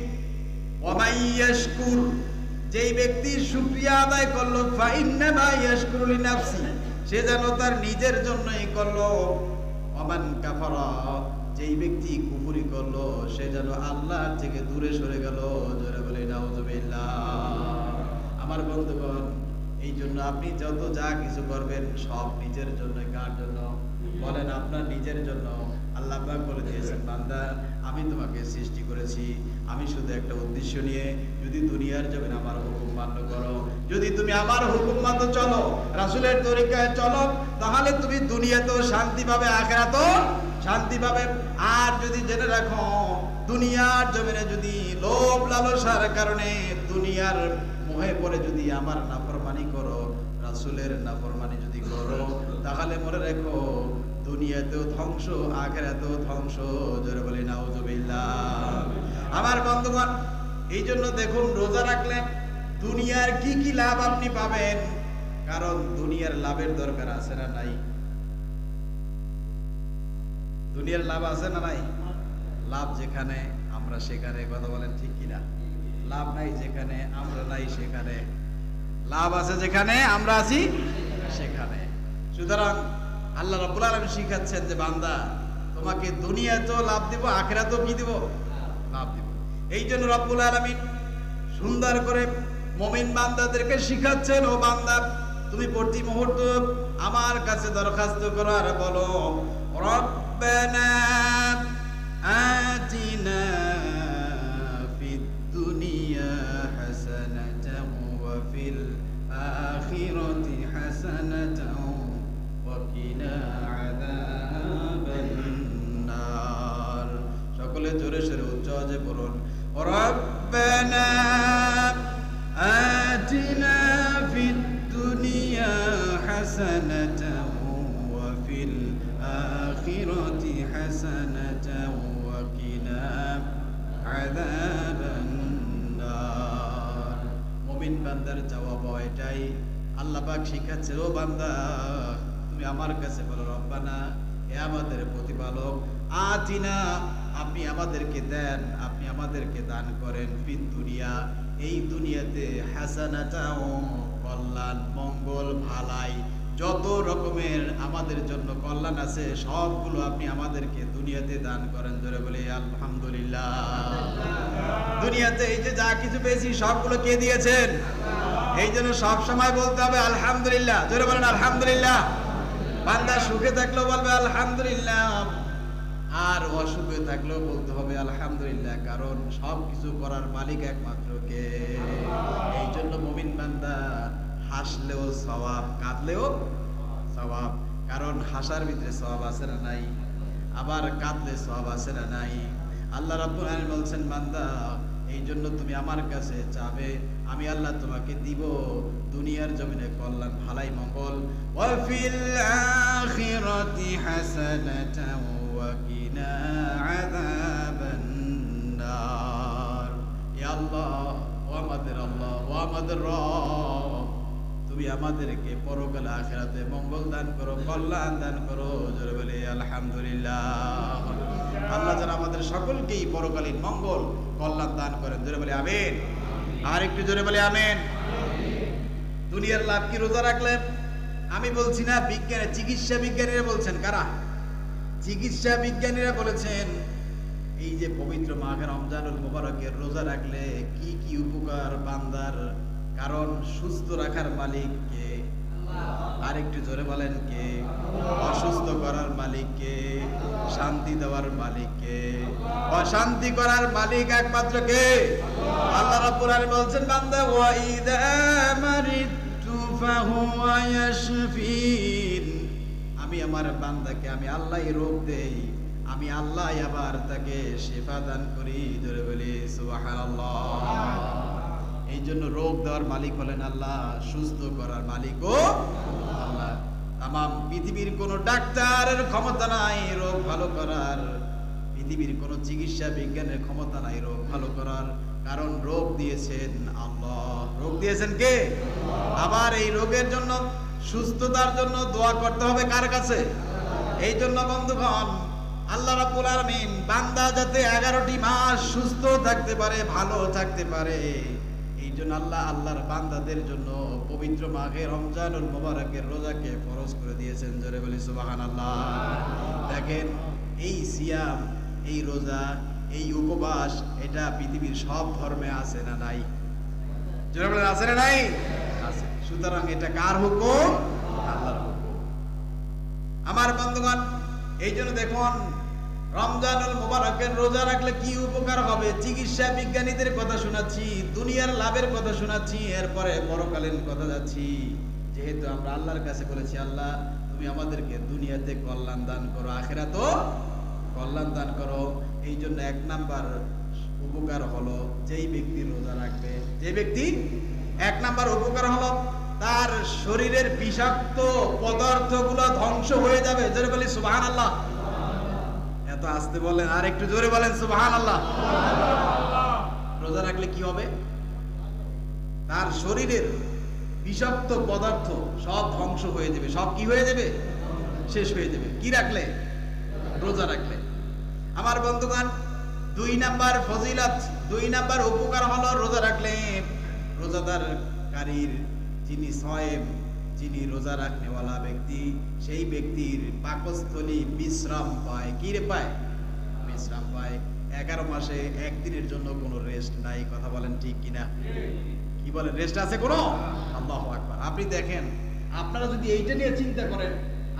ওয়ামাইয়াশকুর, যেই ব্যক্তি শুকরিয়া আদায় করলো, ফাইন্নামা ইয়াশকুরু লিনাফসি, সে যেন তার নিজের জন্যই করলো। ওয়ামান কাফারা, যেই ব্যক্তি কুফরি করলো সে যেন আল্লাহর থেকে দূরে সরে গেল। জোরে বলে নাউযুবিল্লাহ। আমার বন্ধুগণ, এই জন্য আপনি যত যা কিছু করবেন সব নিজের জন্য। কার জন্য বলেন? আপনার নিজের জন্য। আল্লাহ পাক বলে দিয়েছেন, বান্দা আমি তোমাকে সৃষ্টি করেছি, আমি শুধু একটা উদ্দেশ্য নিয়ে, যদি দুনিয়ার জমিনে আমার হুকুম মান্য করো, যদি তুমি আমার হুকুম মতো চলো, রাসূলের তরিকায় চলো, তাহলে তুমি দুনিয়াতেও শান্তি পাবে, আখিরাতেও শান্তি পাবে। আর যদি জেনে রাখো দুনিয়ার জমিনে যদি লোভ লালসার কারণে দুনিয়ার মোহে পড়ে যদি আমার নাফরমানি করো, রাসূলের নাফরমানি যদি করো, তাহলে মনে রেখো দুনিয়াতেও ধ্বংস, আখিরাতেও ধ্বংস। জোরে বলি নাউযুবিল্লাহ। আমার বন্ধুগণ, এই জন্য দেখুন রোজা রাখলে দুনিয়ার কি কি লাভ আপনি পাবেন। কারণ দুনিয়ার লাভের দরকার আছে না নাই? দুনিয়ার লাভ আছে না নাই? লাভ যেখানে আমরা সেখানে, কথা বলেন ঠিক কিনা? লাভ নাই যেখানে আমরা নাই সেখানে, লাভ আছে যেখানে আমরা আছি সেখানে। সুতরাং আল্লাহ রাব্বুল আলামিন শিখাচ্ছেন যে বান্দা তোমাকে দুনিয়াতেও লাভ দিব, আখিরাতেও কি দিব? লাভ দিব। এই জন্য রাব্বুল আলামিন সুন্দর করে মুমিন বান্দাদেরকে শিখাচ্ছেন, ও বান্দা তুমি প্রতি মুহূর্ত আমার কাছে দরখাস্ত করো আর বলো, রব্বানা আতিনা ফিদ দুনিয়া হাসানাতাও ওয়া ফিল আখিরাতি হাসানাতাও ওয়া কিনা আযাবান নার। সকলে জোরে সোরে উচ্চ আওয়াজে বলুন, রব্বানা আতিনা ফিদ দুনিয়া হাসানাতাও ওয়া ফিল আখিরাতি হাসানাতাও ওয়া কিনা আযাবান নার। মুমিন বান্দার জবাব এটাই। আল্লাহ পাক শিখাচ্ছে, ও বান্দা তুমি আমার কাছে বলো, রব্বানা, হে আমাদের প্রতিপালক, আতিনা, আপনি আমাদেরকে দেন, আপনি আমাদেরকে দান করেন, ফিদ দুনিয়া, এই দুনিয়াতে, হাসানাতাও, কল্যাণ, মঙ্গল, ভালাই, যত রকমের আমাদের জন্য কল্যাণ আছে সবগুলো আপনি আমাদেরকে দুনিয়াতে দান করেন। জোরে বলি আলহামদুলিল্লাহ। দুনিয়াতে এই যে যা কিছু পেয়েছি সবগুলো কে দিয়েছেন? এই জন্য সব সময় বলতে হবে আলহামদুলিল্লাহ। জোরে বলেন আলহামদুলিল্লাহ। বান্দা সুখে থাকলেও বলবে আলহামদুলিল্লাহ, আর অসুখে থাকলেও বলতে হবে আলহামদুলিল্লাহ, কারণ সবকিছু করার মালিক একমাত্র কে? এই জন্য মুমিন বান্দা হাসলেও সওয়াব, কাঁদলেও সওয়াব। কারণ হাসার ভিতরে সওয়াব আছে না নাই? আবার কাঁদলে সওয়াব আছে না নাই? আল্লাহ রাব্বুল আলামিন বলছেন, বান্দা এই জন্য তুমি আমার কাছে চাবে, আমি আল্লাহ তোমাকে দিব দুনিয়ার জমিনে কল্যাণ, ভালাই, মঙ্গল। ওয়া ফিল আখিরাতি হাসানাতাও ওয়া কিনা আযাবান নার। ইয়া আল্লাহ, ও আমাদের আল্লাহ, ও আমাদের রব, তুমি আমাদেরকে পরকালে আখিরাতে মঙ্গল দান করো, কল্যাণ দান করো। জোরে বলে আলহামদুলিল্লাহ। আল্লাহ যেন আমাদের সকলকেই পরকালীন মঙ্গল, কল্যাণ দান করেন। জোরে বলে আমিন। আর একটু জোরে বলে আমিন। দুনিয়ার লাভ কি রোজা রাখলে? আমি বলছি না, বিজ্ঞান চিকিৎসা বিজ্ঞানীরা বলছেন। কারা? চিকিৎসা বিজ্ঞানীরা বলেছেন এই যে পবিত্র মাহে রমজানুল মুবারকের রোজা রাখলে কি কি উপকার বান্দার। কারণ সুস্থ রাখার মালিক কে? আরেকটু জোরে বলেন কে? অসুস্থ করার মালিক কে? শান্তি দেওয়ার মালিক কে? অশান্তি করার মালিক একমাত্র কে? আল্লাহ রাব্বুল আলামিন বলছেন, বান্দা ওয়া ইযা মারিতু ফাহুয়া ইয়াশফিন। আমি আমার বান্দাকে আমি আল্লাহই রোগ দেই, আমি আল্লাহ আবার তাকে শিফা দান করি। জোরে বলি সুবহানাল্লাহ। এই জন্য রোগ দেওয়ার মালিক হলেন আল্লাহ, সুস্থ করার মালিকও আল্লাহ। তামাম পৃথিবীর কোন ডাক্তারের ক্ষমতা নাই রোগ ভালো করার, পৃথিবীর কোন চিকিৎসা বিজ্ঞানের ক্ষমতা নাই রোগ ভালো করার। কারণ রোগ দিয়েছেন আল্লাহ। রোগ দিয়েছেন কে? আবার এই রোগের জন্য, সুস্থতার জন্য দোয়া করতে হবে কার কাছে? এই জন্য বন্ধুগণ, আল্লাহ রাব্বুল আলামিন বান্দা যাতে 11টি মাস সুস্থ থাকতে পারে, ভালো থাকতে পারে, এই জন্য আল্লাহর বান্দাদের জন্য পবিত্র মাহে রমজানুল মুবারকের রোজাকে ফরজ করে দিয়েছেন। জোরে বলি সুবহানাল্লাহ। দেখেন, এই সিয়াম, এই রোজা, এই উপবাস, এটা পৃথিবীর সব ধর্মে আছে না নাই? জোরে বলেন আছে না নাই? আছে। সুতরাং এটা কার হুকুম? আল্লাহর হুকুম। আমার বন্ধুগণ, এই জন্য দেখুন রমজানুল মুবারকের রোজা রাখলে কি উপকার হবে। চিকিৎসা বিজ্ঞানীদের কথা শোনাচ্ছি, দুনিয়ার লাভের কথা শোনাচ্ছি, এরপরে পরকালীন কথা যাচ্ছি। যেহেতু আমরা আল্লাহর কাছে বলেছি, আল্লাহ তুমি আমাদেরকে দুনিয়াতে কল্যাণ দান করো, আখিরাতেও কল্যাণ দান করো। এই জন্য 1 নাম্বার উপকার হলো, যেই ব্যক্তি রোজা রাখবে, যে ব্যক্তি 1 নাম্বার উপকার হলো তার শরীরের বিষাক্ত পদার্থগুলো ধ্বংস হয়ে যাবে। জোরে বলি সুবহানাল্লাহ। এত আস্তে বলেন, আর একটু জোরে বলেন সুবহানাল্লাহ। রোজা রাখলে কি হবে? তার শরীরের বিষাক্ত পদার্থ সব ধ্বংস হয়ে যাবে। সব কি হয়ে যাবে? শেষ হয়ে যাবে। কি রাখলে? রোজা রাখলে। আমার বন্ধুগণ, 2 নাম্বার ফজিলত, 2 নাম্বার উপকার হলো রোজা রাখলে রোজাদারকারীর যিনি সায়েম, যিনি রোজা রাখনেওয়ালা ব্যক্তি, সেই ব্যক্তির পাকস্থলী বিশ্রাম পায়। কি রে পায়? বিশ্রাম পায়। 11 মাসে 1 দিনের জন্য কোনো রেস্ট নাই। কথা বলেন ঠিক কিনা? কি বলেন, রেস্ট আছে কোনো? আল্লাহু আকবার। আপনি দেখেন, আপনারা যদি এইটা নিয়ে চিন্তা করেন,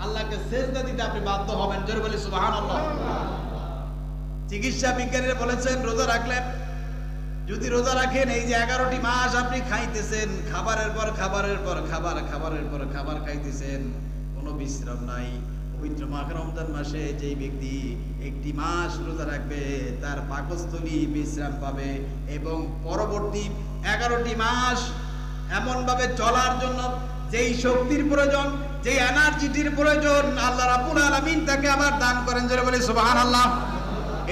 আল্লাহকে সেজদা দিতে আপনি বাধ্য হবেন। জোরে বলি সুবহানাল্লাহ। চিকিৎসা বিজ্ঞানীরা বলেছেন, রোজা রাখলেন, যদি রোজা রাখেন, এই যে 11টি মাস আপনি খাইতেছেন, খাবারের পর খাবারের পর খাবার, খাবারের পর খাবার খাইতেছেন, কোনো বিশ্রাম নাই। পবিত্র মাহে রমজান মাসে যেই ব্যক্তি 1টি মাস রোজা রাখবে, তার পাকস্থলী বিশ্রাম পাবে এবং পরবর্তী 11টি মাস এমন ভাবে চলার জন্য যেই শক্তির প্রয়োজন, যেই এনার্জিটির প্রয়োজন, আল্লাহ রাব্বুল আলামিন তাকে আবার দান করেন। জোরে বলি সুবহানাল্লাহ।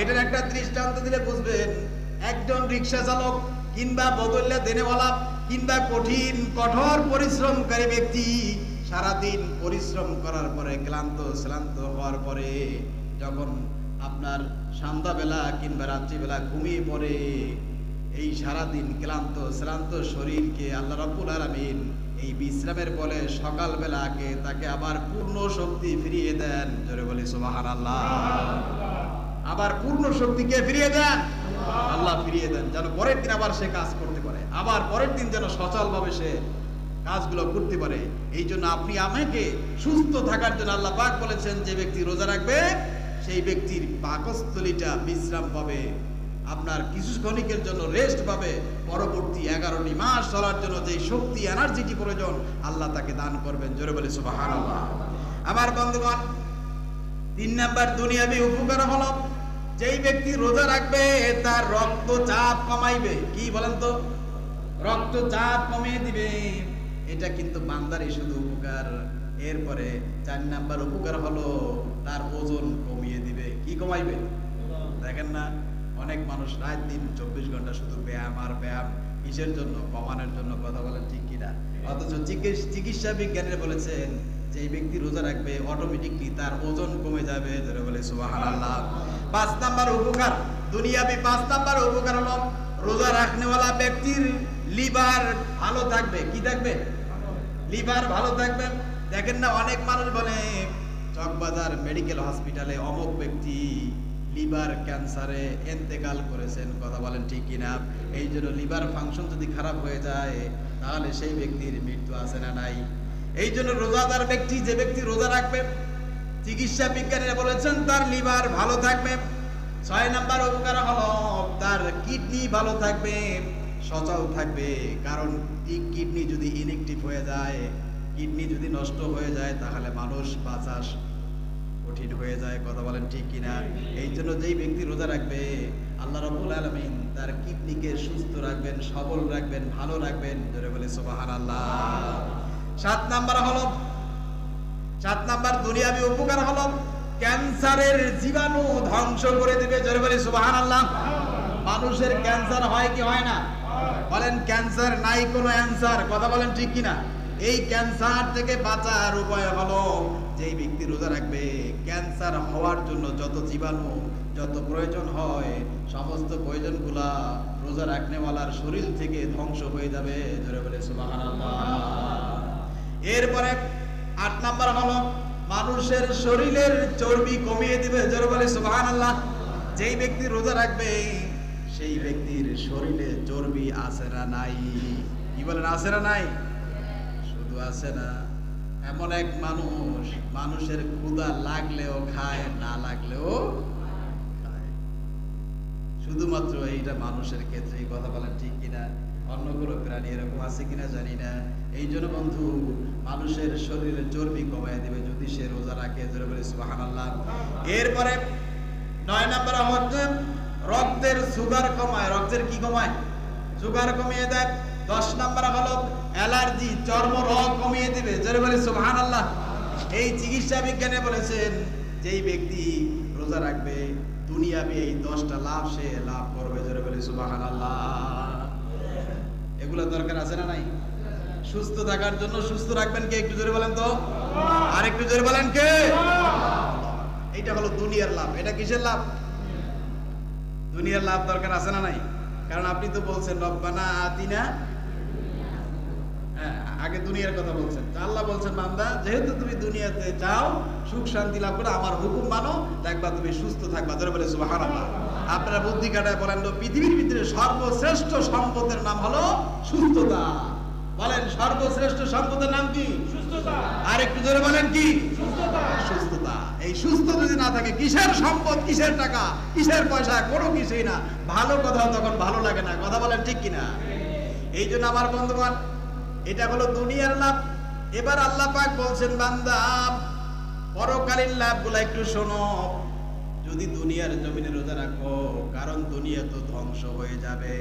এটার একটা দৃষ্টান্ত দিলে বুঝবেন। একজন রিকশা চালক কিংবা বদল্যা দেনেওয়ালা কিংবা কঠোর পরিশ্রমকারী ব্যক্তি সারাদিন পরিশ্রম করার পরে শ্রান্ত হওয়ার পরে যখন আপনার সন্ধ্যাবেলা কিংবা রাত্রিবেলা ঘুমিয়ে পড়ে, এই সারাদিন শ্রান্ত শরীরকে আল্লাহ রাব্বুল আলামিন এই বিশ্রামের বলে সকালবেলাকে তাকে আবার পূর্ণ শক্তি ফিরিয়ে দেন। জোরে বলি সুবহানাল্লাহ। আবার পূর্ণ শক্তিকে ফিরিয়ে দেন আল্লাহ, ফিরিয়ে দেন, যেন পরের দিন আবার সে কাজ করতে পারে, আবার পরের দিন যেন সচলভাবে সে কাজগুলো করতে পারে। এই জন্য আপনি আমাকে সুস্থ থাকার জন্য আল্লাহ পাক বলেছেন, যে ব্যক্তি রোজা রাখবে সেই ব্যক্তির পাকস্থলীটা বিশ্রাম পাবে, আপনার কিছু ক্ষণিকের জন্য রেস্ট পাবে। পরবর্তী 11টি মাস চলার জন্য যে শক্তি এনার্জিটি প্রয়োজন আল্লাহ তাকে দান করবেন। জোরে বলি সুবহানাল্লাহ। আমার বন্ধুগণ, 3 নাম্বার দুনিয়াবি উপকার হলো, যেই ব্যক্তি রোজা রাখবে তার রক্তচাপ কমাইবে। কি বলেন তো? রক্তচাপ কমিয়ে দিবে। এটা কিন্তু বান্দারই শুধু উপকার। এরপরে 4 নাম্বার উপকার হলো তার ওজন কমিয়ে দিবে। কি কমাইবে? দেখেন না, অনেক মানুষ রাত দিন 24 ঘন্টা শুধু ব্যায়াম আর ব্যায়াম। কিসের জন্য? কমানোর জন্য। কথা বলেন ঠিক কিনা? অথচ চিকিৎসা বিজ্ঞানীরা বলেছেন, যে ব্যক্তি রোজা রাখবে অটোমেটিকলি তার ওজন কমে যাবে। ধরে বলে সুবহানাল্লাহ। 5 নাম্বার উপকার, দুনিয়াবি 5 নাম্বার উপকার হলো রোজা রাখনেওয়ালা ব্যক্তির লিভার ভালো থাকবে। কি থাকবে? লিভার ভালো থাকবে। দেখেন না অনেক মানুষ বলে চকবাজার মেডিকেল হসপিটালে অমুক ব্যক্তি লিভার ক্যান্সারে ইন্তেকাল করেছেন, কথা বলেন ঠিক কিনা? এই জন্য লিভার ফাংশন যদি খারাপ হয়ে যায় তাহলে সেই ব্যক্তির মৃত্যু আছে না নাই? এই জন্য রোজাদার ব্যক্তি, যে ব্যক্তি রোজা রাখবে, চিকিৎসা বিজ্ঞানীরা বলেছেন তার লিভার ভালো থাকবে। 6 নাম্বার উপকার হলো তার কিডনি ভালো থাকবে, সচল থাকবে। কারণ কিডনি যদি ইনএক্টিভ হয়ে যায়, কিডনি যদি নষ্ট হয়ে যায় তাহলে মানুষ বাঁচা কঠিন হয়ে যায়, কথা বলেন ঠিক কিনা? এই জন্য যেই ব্যক্তি রোজা রাখবে আল্লাহ রাব্বুল আলামিন তার কিডনিকে সুস্থ রাখবেন, সবল রাখবেন, ভালো রাখবেন। জোরে বলে সুবহানাল্লাহ। 7 নাম্বার দুনিয়াবি উপকার হলো ক্যান্সারের জীবাণু ধ্বংস করে দিবে। জোরে বলে সুবহানাল্লাহ। মানুষের ক্যান্সার হয় কি হয় না? বলেন ক্যান্সার নাই কোনো অ্যানসার, কথা বলেন ঠিক কিনা? এই ক্যান্সার থেকে বাঁচার উপায় হলো যেই ব্যক্তি রোজা রাখবে ক্যান্সার হওয়ার জন্য যত জীবাণু, যত প্রয়োজন হয় সমস্ত প্রয়োজনগুলা রোজা রাখনেওয়ালার শরীর থেকে ধ্বংস হয়ে যাবে। জোরে বলে সুবহানাল্লাহ। এরপরে 8 নাম্বার হলো মানুষের শরীরের চর্বি কমিয়ে দিবে। জোরে বলে সুবহানাল্লাহ। যেই ব্যক্তি রোজা রাখবে সেই ব্যক্তির শরীরে চর্বি আছে না নাই? কি বলেন, আছে না নাই? শুধু আছে না, এমন এক মানুষ, মানুষের ক্ষুধা লাগলেও খায়, না লাগলেও খায়। শুধুমাত্র এইটা মানুষের ক্ষেত্রে, কথা বলেন ঠিক কিনা? অন্য কোনো প্রাণী এরকম আছে কিনা জানি না। এই জন্য বন্ধু, মানুষের শরীরে চর্বি কমায় দিবে যদি সে রোজা রাখে। জোরে বলে সুবহানাল্লাহ। এরপরে 9 নাম্বার হচ্ছে রক্তের সুগার কমায়। রক্তের কি কমায়? সুগার কমিয়ে দেয়। 10 নাম্বার হলো অ্যালার্জি, চর্ম রোগ কমিয়ে দিবে। জোরে বলে সুবহানাল্লাহ। এই চিকিৎসা বিজ্ঞানে বলেছেন যেই ব্যক্তি রোজা রাখবে দুনিয়াবি এই 10টা লাভ সে লাভ করবে। জোরে বলে সুবহানাল্লাহ। এগুলো দরকার আছে না নাই? সুস্থ থাকার জন্য সুস্থ রাখবেন কে? একটু জোরে বলেন তো। আর একটু জোরে বলেন কে? এইটা হলো দুনিয়ার লাভ। এটা কিসের লাভ? দুনিয়ার লাভ দরকার আছে না নাই? কারণ আপনি তো বলছেন রব্বানা আতিনা, হ্যাঁ, আগে দুনিয়ার কথা বলছেন। আল্লাহ বলছেন বান্দা যেহেতু তুমি দুনিয়াতে যাও সুখ শান্তি লাভ করে আমার হুকুম মানো, দেখবা তুমি সুস্থ থাকবা। জোরে বলে সুবহানাল্লাহ। আপনারা বুদ্ধি কাটায় বলেন তো পৃথিবীর ভিতরে সর্বশ্রেষ্ঠ সম্পদের নাম হলো সুস্থতা। বলেন সর্বশ্রেষ্ঠ সম্পদের নাম কি? সুস্থতা। আর একটু জোরে বলেন কি? সুস্থতা। সুস্থতা। এই সুস্থ যদি না থাকে কিসের সম্পদ, কিসের টাকা, কিসের পয়সা, কোনো কিছুই না। ভালো কথা তখন ভালো লাগে না, কথা বলেন ঠিক কিনা? এই জন্য আমার বন্ধুগণ, এটা হলো দুনিয়ার লাভ। এবার আল্লাহ পাক বলছেন বান্দা পরকালীন লাভগুলো একটু শোনো। যদি দুনিয়ার জমিনে রোজা রাখো, কারণ দুনিয়া তো ধ্বংস হয়ে যাবে,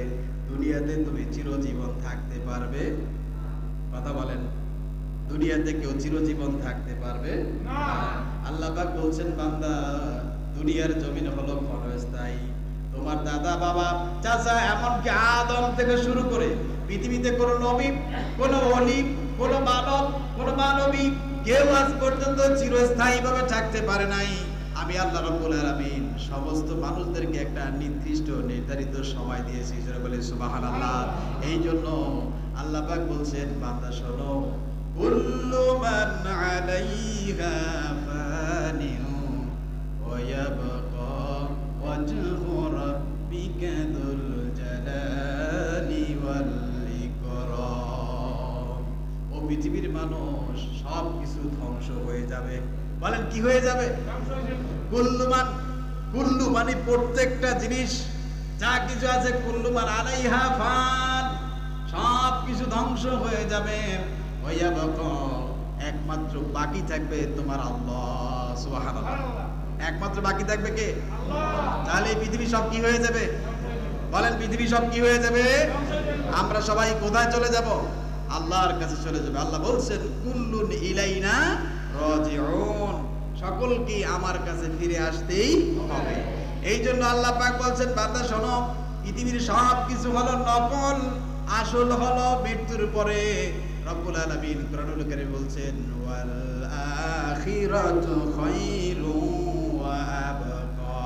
দুনিয়াতে তুমি চিরজীবন থাকতে পারবে? কথা বলেন, দুনিয়াতে কেউ চিরজীবন থাকতে পারবে না। আল্লাহ পাক বলছেন বান্দা দুনিয়ার জমিন হলো ক্ষণস্থায়ী। তোমার দাদা, বাবা, চাচা, এমনকি আদম থেকে শুরু করে পৃথিবীতে কোন নবী, কোন ওলি, কোন মানব, কোন মানবী কেউ আজ পর্যন্ত চিরস্থায়ী ভাবে থাকতে পারে নাই। আমি আল্লাহ রাব্বুল আলামিন সমস্ত মানুষদেরকে একটা নির্দিষ্ট নির্ধারিত সময় দিয়েছি। যারা বলে সুবহানাল্লাহ। এই জন্য আল্লাহ পাক বলছেন বান্দা শোনো, কুল্লু মান আলাইহা ফানিউ ওয়া ইয়াবকা ওয়াজহু রাব্বিকা যুল জালালি ওয়াল ইকরাম। ও পৃথিবীর মানুষ, সব কিছু ধ্বংস হয়ে যাবে। বলেন কি হয়ে যাবে? কুল্লু মানে প্রত্যেকটা জিনিস, যা কিছু আছে, কুল্লু মান আলাইহা ফান, সব কিছু ধ্বংস হয়ে যাবে। একমাত্র বাকি থাকবে তোমার আল্লাহ। সুবহানাল্লাহ। একমাত্র বাকি থাকবে কে? আল্লাহ। তাহলে এই পৃথিবী সব কি হয়ে যাবে? বলেন পৃথিবী সব কি হয়ে যাবে? আমরা সবাই কোথায় চলে যাব? আল্লাহর কাছে চলে যাবে। আল্লাহ বলছেন কুল্লুন ইলাইনা রাজিউন, সকলকে আমার কাছে ফিরে আসতেই হবে। এই জন্য আল্লাহ পাক বলছেন বান্দা শোনো, পৃথিবীর সব কিছু হলো নকল, আসল হলো মৃত্যুর পরে। রব্বুল আলামিন কোরআনুল কারীমে বলছেন ওয়াল আখিরাতু খায়রু ওয়া আবকা,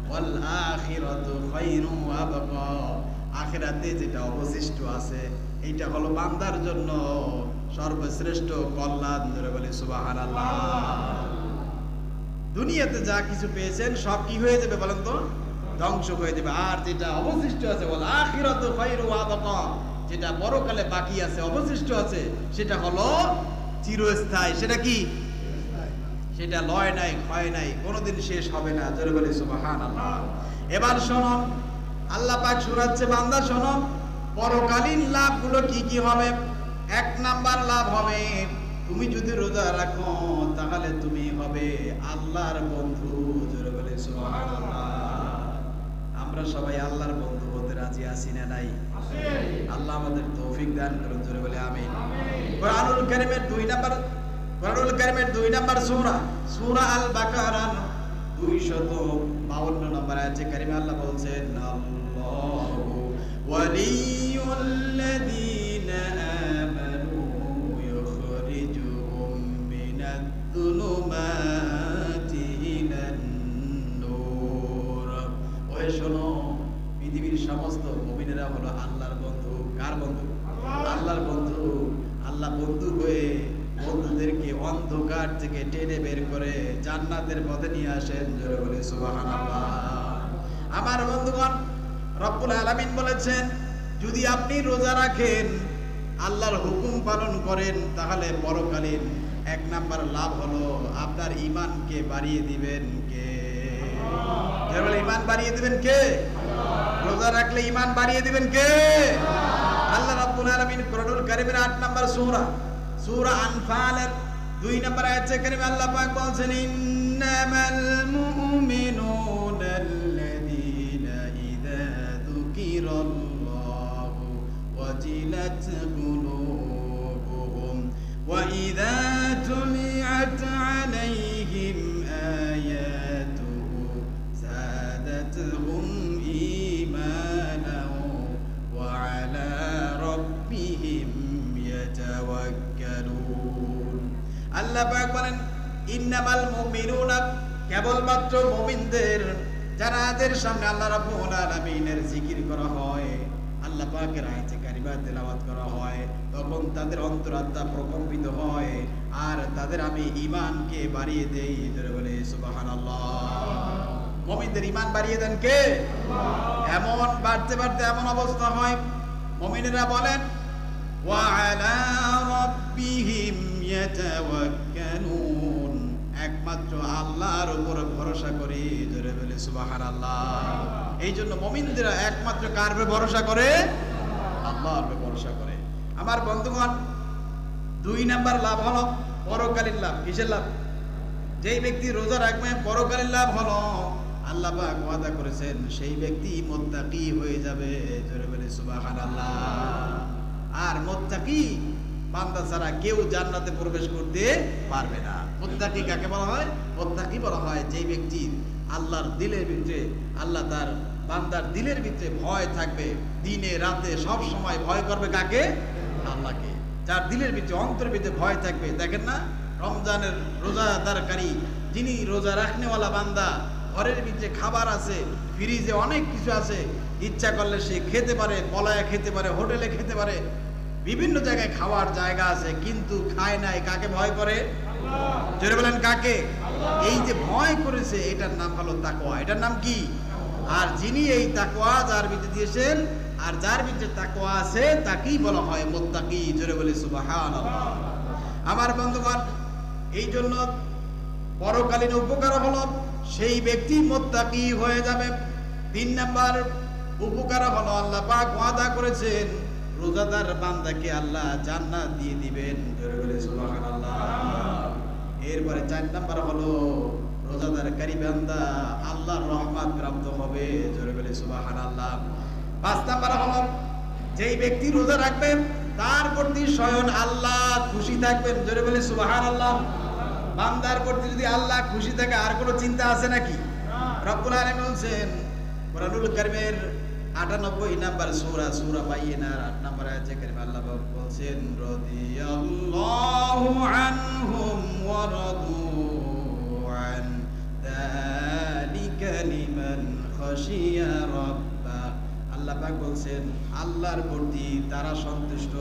ওয়াল আখিরাতু খায়রু ওয়া আবকা। আখিরাতে যেটা অবশিষ্ট আছে এইটা হলো বান্দার জন্য সর্বশ্রেষ্ঠ কল্যাণ। ধরে বলি সুবহানাল্লাহ। দুনিয়াতে যা কিছু পেয়েছেন সব কি হয়ে যাবে বলেন তো? ধ্বংস হয়ে যাবে। আর যেটা অবশিষ্ট আছে বল আখিরাতু খায়রু ওয়া আবকা, যেটা পরকালে বাকি আছে অবশিষ্ট আছে সেটা হলো চিরস্থায়ী। সেটা কি? সেটা লয় নাই, ক্ষয় নাই, কোনোদিন শেষ হবে না। জোরে বলি সুবহানাল্লাহ। এবার শোনো, আল্লাহ পাক শোনাচ্ছে বান্দা শোনো, পরকালীন লাভগুলো কি কি হবে। এক নাম্বার লাভ হবে, তুমি যদি রোজা রাখো তাহলে তুমি হবে আল্লাহর বন্ধু। জোরে বলি সুবহানাল্লাহ। আমরা সবাই আল্লাহর বন্ধু হতে রাজি আছি না নাই? আল্লাহ আমাদের তৌফিক দান করুন। জোরে বলি আমিন। কোরআনুল কারীমের 2 নাম্বার সূরা, সূরা আল বাকারা 252 নম্বর আয়াতে কারিমে আল্লাহ বলছেন, আল্লাহু ওয়ালিয়ুল্লাযীনা আমানু ইউখরিজুহুম মিনাদ-দুলুমাতি ইলান-নূর। ওহে শোনো, পৃথিবীর সমস্ত মুমিনেরা হলো আল্লাহর বন্ধু। কার বন্ধু? আল্লাহর বন্ধু। আল্লাহ বন্ধু হয়ে বন্ধুদেরকে অন্ধকার থেকে টেনে বের করে জান্নাতের পথে নিয়ে আসেন। জোরে বলে সুবহানাল্লাহ। আমার বন্ধুগণ, রব্বুল আলামিন বলেছেন যদি আপনি রোজা রাখেন, আল্লাহর হুকুম পালন করেন, তাহলে পরকালীন 1 নাম্বার লাভ হলো আপনার ঈমানকে বাড়িয়ে দিবেন কে? জোরে বলে ঈমান বাড়িয়ে দিবেন কে? রোজা রাখলে ঈমান বাড়িয়ে দিবেন কে? আল্লাহ রাব্বুল আলামিন কোরআনুল কারীমের 8 নাম্বার সূরা, সূরা আনফালের 2 নম্বর আয়াতে কারিমে আল্লাহ পাক বলেন, ইন্নামাল মুমিনুনা আল্লাযীনা ইযা যুকিরাল্লাহু ওয়াজিলাত কুলুবুহুম ওয়া ইযা তুলিয়াত আলাইহিম আয়াতুহু যাদাতুহুম ঈমানাও ওয়া আলা রাব্বিহিম ইয়াতাওয়াক্কালুন। আল্লাহ পাক বলেন ইন্নামাল মুমিনুনা, কেবলমাত্র মুমিনদের, যাদের সামনে আল্লাহ রাব্বুল আলামিনের জিকির করা হয়, আল্লাহ পাকের আয়াতে কারিমা তেলাওয়াত করা হয়, তখন তাদের অন্তরাত্মা প্রকম্পিত হয় আর তাদের আমি ঈমানকে বাড়িয়ে দেই। জোরে বলে সুবহানাল্লাহ। মুমিনদের ঈমান বাড়িয়ে দেন কে? এমন বাড়তে বাড়তে এমন অবস্থা হয় মুমিনেরা বলেন ওয়া আলা রাব্বিহিম ইয়াতাওয়াক্কালুন, একমাত্র আল্লাহর উপর ভরসা করে। জোরে বলে সুবহানাল্লাহ। এই জন্য মুমিনরা একমাত্র কার উপর ভরসা করে? আল্লাহর উপর ভরসা করে। আমার বন্ধুগণ, 2 নাম্বার লাভ হলো পরকালীন লাভ। কিসের লাভ? যেই ব্যক্তি রোজা রাখবে পরকালীন লাভ হলো আল্লাহ পাক ওয়াদা করেছেন সেই ব্যক্তি মুত্তাকি হয়ে যাবে। জোরে বলে সুবহানাল্লাহ। আর মুত্তাকি বান্দা ছাড়া কেউ জান্নাতে প্রবেশ করতে পারবে না। মুত্তাকি কাকে বলা হয়? মুত্তাকি বলা হয় যেই ব্যক্তি আল্লাহর দিলের ভিতরে, আল্লাহ তার বান্দার দিলের ভিতরে ভয় থাকবে, দিনে রাতে সব সময় ভয় করবে কাকে? আল্লাহকে। যার দিলের ভিতরে, অন্তরের ভিতরে ভয় থাকবে। দেখেন না, রমজানের রোজাদারকারী যিনি রোজা রাখনেওয়ালা বান্দা, ঘরের ভিতরে খাবার আছে, ফ্রিজে অনেক কিছু আছে, ইচ্ছা করলে সে খেতে পারে, পলায় খেতে পারে, হোটেলে খেতে পারে, বিভিন্ন জায়গায় খাওয়ার জায়গা আছে, কিন্তু খায় নাই। কাকে ভয় করে? জোরে বলেন কাকে? এই যে ভয় করেছে এটার নাম হলো তাকওয়া। এটার নাম কি? আর যিনি এই তাকওয়া যার ভিতরে দিয়েছেন আর যার ভিতরে তাকওয়া আছে তাকেই বলা হয় মুত্তাকি। জোরে বলে সুবহানাল্লাহ। আমার বন্ধুগণ, এই জন্য পরকালীন উপকার হলো সেই ব্যক্তি মুত্তাকি হয়ে যাবে। 3 নাম্বার উপকার হলো আল্লাহ পাক ওয়াদা করেছেন রোজাদার বান্দাকে আল্লাহ জান্নাত দিয়ে দিবেন। জোরে বলে সুবহানাল্লাহ। এরপরে 4 নাম্বার হলো রোজাদারকারী বান্দা আল্লাহর রহমত প্রাপ্ত হবে। জোরে বলে সুবহানাল্লাহ। 5 নাম্বার হলো যেই ব্যক্তি রোজা রাখবে তার প্রতি স্বয়ং আল্লাহ খুশি থাকবেন। জোরে বলে সুবহানাল্লাহ। বান্দার প্রতি যদি আল্লাহ খুশি থাকে আর কোনো চিন্তা আছে নাকি? রব্বুল আলামিন বলেন কোরআনুল কারীমের 98 নাম্বার সূরা, সূরা বাইয়িনার 8 নাম্বার আয়াতে কারিমে আল্লাহ বলেন রাদিয়াল্লাহু আনহুম ওয়া রাদু আন যালিকা লিমান খাশিয়া রাব্বা। আল্লাহ পাক বলছেন আল্লাহর প্রতি তারা সন্তুষ্ট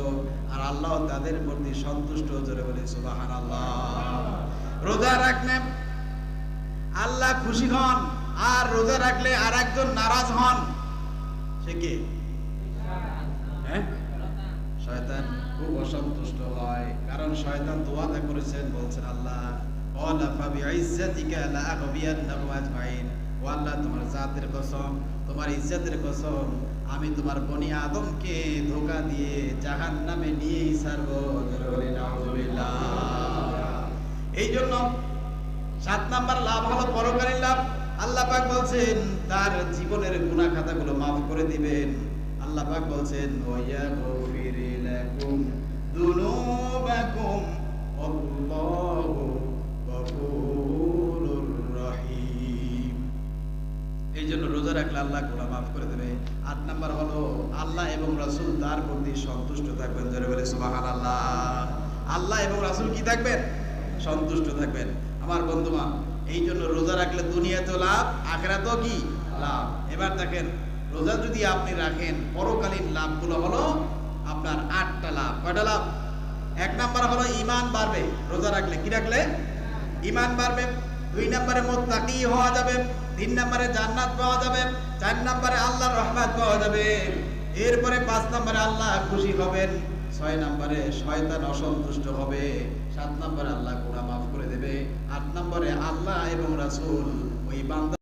আর আল্লাহ তাদের প্রতি সন্তুষ্ট। জোরে বলি সুবহানাল্লাহ। রোজা রাখলে আল্লাহ খুশি হন, আর রোজা রাখলে আর একজন নারাজ হন। সে কে? হ্যাঁ, শয়তান খুব অসন্তুষ্ট হয়, কারণ শয়তান দোয়াদা করেছেন, বলছেন আল্লাহ ক্বালা ফাবিইজ্জাতিকা লাআগবিয়ান্নাহুম আজমাইন, ও আল্লাহ তোমার জাতের কসম, তোমার ইজ্জতের কসম, আমি তোমার বনি আদমকে ধোঁকা দিয়ে জাহান্নামে নিয়েই ছাড়বো। নাউযুবিল্লাহ। এই জন্য 7 নাম্বার লাভ হলো পরকালীন লাভ। আল্লাহ পাক বলছেন তার জীবনের গুনাহ খাতাগুলো মাফ করে দিবেন। আল্লাহ পাক বলছেন ওয়ায়াগফির লাকুম যুনুবাকুম আল্লাহু গফুরুর রহিম। এই জন্য রোজা রাখলে আল্লাহ গুনাহ মাফ করে দেবে। 8 নাম্বার হলো আল্লাহ এবং রাসূল তার প্রতি সন্তুষ্ট থাকবেন। জোরে বলে সুবহানাল্লাহ। আল্লাহ এবং রাসূল কি থাকবেন? সন্তুষ্ট থাকবেন। আমার বন্ধুগণ, এই জন্য রোজা রাখলে দুনিয়াতেও লাভ, আখিরাতেও কি লাভ। এবার দেখেন, রোজা যদি আপনি রাখেন, পরকালীন লাভগুলো হলো আপনার 8টা লাভ। কয়টা লাভ? 1 নাম্বার হলো ঈমান বাড়বে। রোজা রাখলে কি রাখলে? ঈমান বাড়বে। 2 নম্বরে মুত্তাকি হওয়া যাবে। 3 নম্বরে জান্নাত পাওয়া যাবে। 4 নম্বরে আল্লাহর রহমত পাওয়া যাবে। এরপরে 5 নম্বরে আল্লাহ খুশি হবেন। 6 নম্বরে শয়তান অসন্তুষ্ট হবে। 7 নম্বরে আল্লাহ গুনাহ মাফ করে দেবে। 8 নম্বরে আল্লাহ এবং রাসূল ওই বান্দা